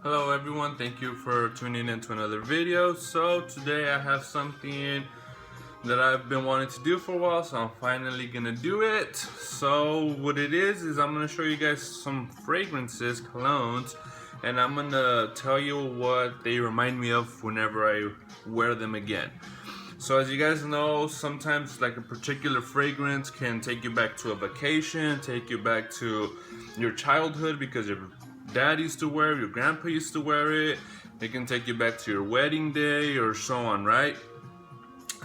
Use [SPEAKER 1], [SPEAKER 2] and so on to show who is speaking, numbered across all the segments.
[SPEAKER 1] Hello everyone, thank you for tuning in to another video. So today I have something that I've been wanting to do for a while, so I'm finally gonna do it. So what it is I'm gonna show you guys some fragrances, colognes, and I'm gonna tell you what they remind me of whenever I wear them again. So as you guys know, sometimes like a particular fragrance can take you back to a vacation, take you back to your childhood because your dad used to wear it, your grandpa used to wear it. It can take you back to your wedding day or so on, right?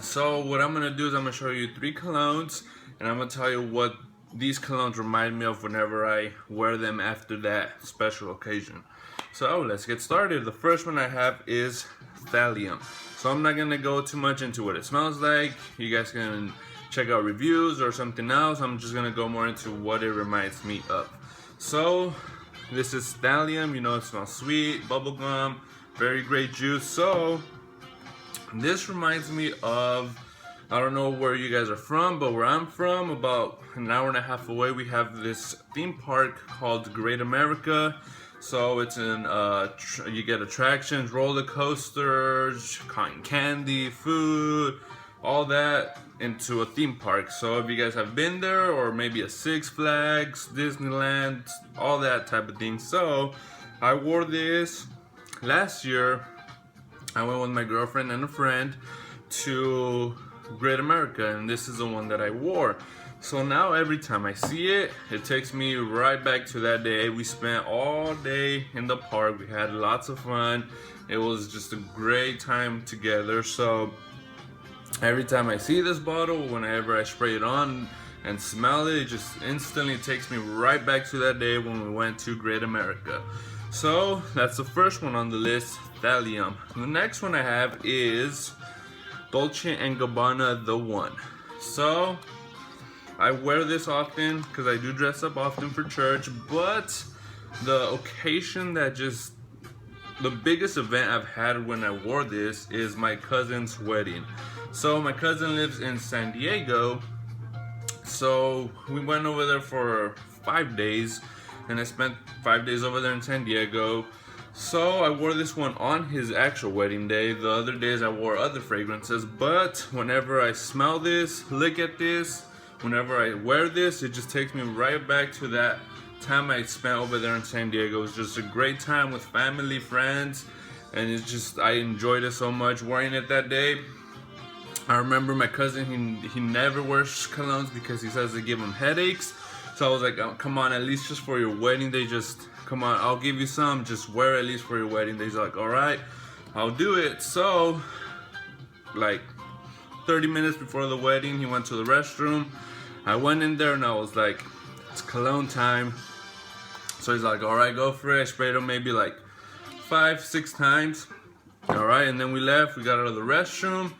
[SPEAKER 1] So what I'm gonna do is I'm gonna show you 3 colognes and I'm gonna tell you what these colognes remind me of whenever I wear them after that special occasion. So let's get started. The first one I have is Thallium. So I'm not gonna go too much into what it smells like. You guys can check out reviews or something else. I'm just gonna go more into what it reminds me of. So this is Thallium. You know, it smells sweet, bubblegum, very great juice. So this reminds me of, I don't know where you guys are from, but where I'm from, about an hour and a half away, we have this theme park called Great America. So it's in, you get attractions, roller coasters, cotton candy, food, all that into a theme park. So if you guys have been there, or maybe a Six Flags, Disneyland, all that type of thing. So I wore this last year. I went with my girlfriend and a friend to Great America, and this is the one that I wore. So now every time I see it, it takes me right back to that day. We spent all day in the park. We had lots of fun. It was just a great time together. So every time I see this bottle, whenever I spray it on and smell it, it just instantly takes me right back to that day when we went to Great America. So that's the first one on the list, Thallium. The next one I have is Dolce & Gabbana The One. So I wear this often because I do dress up often for church, but the occasion that just, the biggest event I've had when I wore this is my cousin's wedding. So my cousin lives in San Diego, so we went over there for 5 days, and I spent 5 days over there in San Diego. So I wore this one on his actual wedding day. The other days I wore other fragrances, but whenever I smell this, look at this, whenever I wear this, it just takes me right back to that time I spent over there in San Diego. It was just a great time with family, friends, and it's just, I enjoyed it so much wearing it that day. I remember my cousin, he never wears colognes because he says they give him headaches. So I was like, oh, come on, at least just for your wedding day, just come on, I'll give you some, just wear at least for your wedding day. He's like, all right, I'll do it. So like 30 minutes before the wedding, he went to the restroom. I went in there and I was like, it's cologne time. So he's like, all right, go for it. I sprayed him maybe like 5-6 times. All right, and then we left, we got out of the restroom.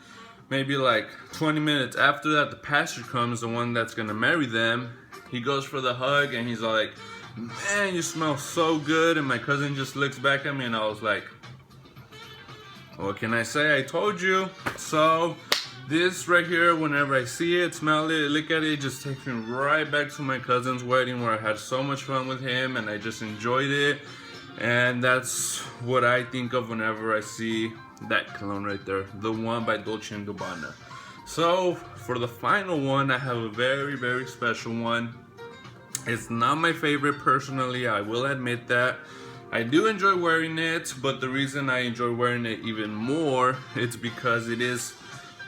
[SPEAKER 1] Maybe like 20 minutes after that, the pastor comes, the one that's gonna marry them. He goes for the hug and he's like, man, you smell so good. And my cousin just looks back at me and I was like, what can I say? I told you. So this right here, whenever I see it, smell it, look at it, it just takes me right back to my cousin's wedding where I had so much fun with him and I just enjoyed it. And that's what I think of whenever I see that cologne right there, the one by Dolce & Gabbana. So for the final one, I have a very, very special one. It's not my favorite personally, I will admit that. I do enjoy wearing it, but the reason I enjoy wearing it even more, it's because it is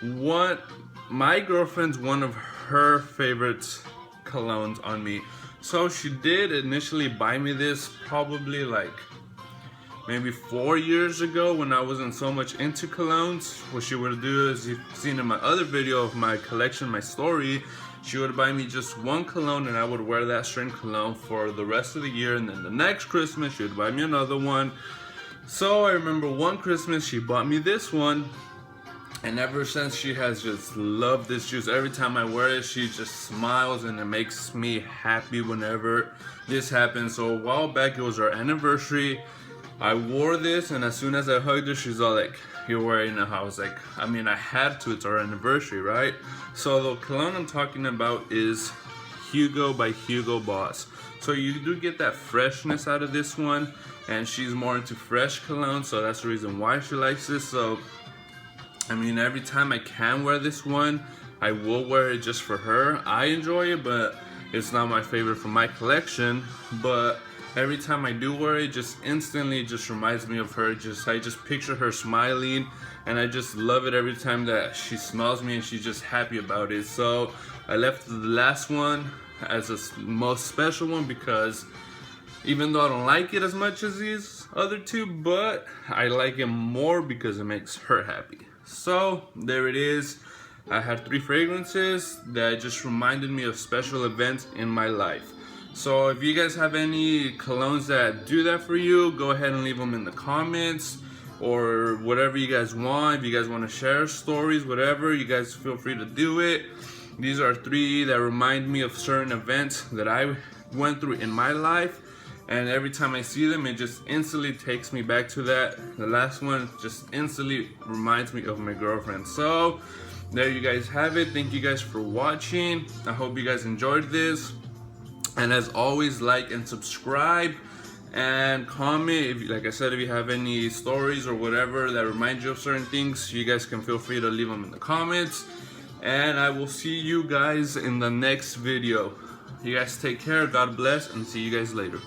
[SPEAKER 1] my girlfriend's one of her favorite colognes on me. So she did initially buy me this probably like maybe 4 years ago when I wasn't so much into colognes. What she would do is, you've seen in my other video of my collection, my story, she would buy me just one cologne and I would wear that strain cologne for the rest of the year, and then the next Christmas she would buy me another one. So I remember one Christmas she bought me this one, and ever since she has just loved this juice. Every time I wear it, she just smiles and it makes me happy whenever this happens. So a while back, it was our anniversary. I wore this and as soon as I hugged her, she's all like, you're wearing it. I was like, I mean, I had to, it's our anniversary, right? So the cologne I'm talking about is Hugo by Hugo Boss. So you do get that freshness out of this one, and she's more into fresh cologne, so that's the reason why she likes this. So I mean, every time I can wear this one, I will wear it just for her. I enjoy it, but it's not my favorite from my collection. But every time I do wear it, just instantly just reminds me of her. I just picture her smiling, and I just love it every time that she smells me and she's just happy about it. So I left the last one as a most special one, because even though I don't like it as much as these other two, but I like it more because it makes her happy. So there it is. I had 3 fragrances that just reminded me of special events in my life. So if you guys have any colognes that do that for you, go ahead and leave them in the comments, or whatever you guys want. If you guys want to share stories, whatever, you guys feel free to do it. These are 3 that remind me of certain events that I went through in my life, and every time I see them, it just instantly takes me back to that. The last one just instantly reminds me of my girlfriend. So there you guys have it. Thank you guys for watching. I hope you guys enjoyed this, and as always, like and subscribe and comment. If, like I said, if you have any stories or whatever that remind you of certain things, you guys can feel free to leave them in the comments, and I will see you guys in the next video. You guys take care, God bless, and see you guys later.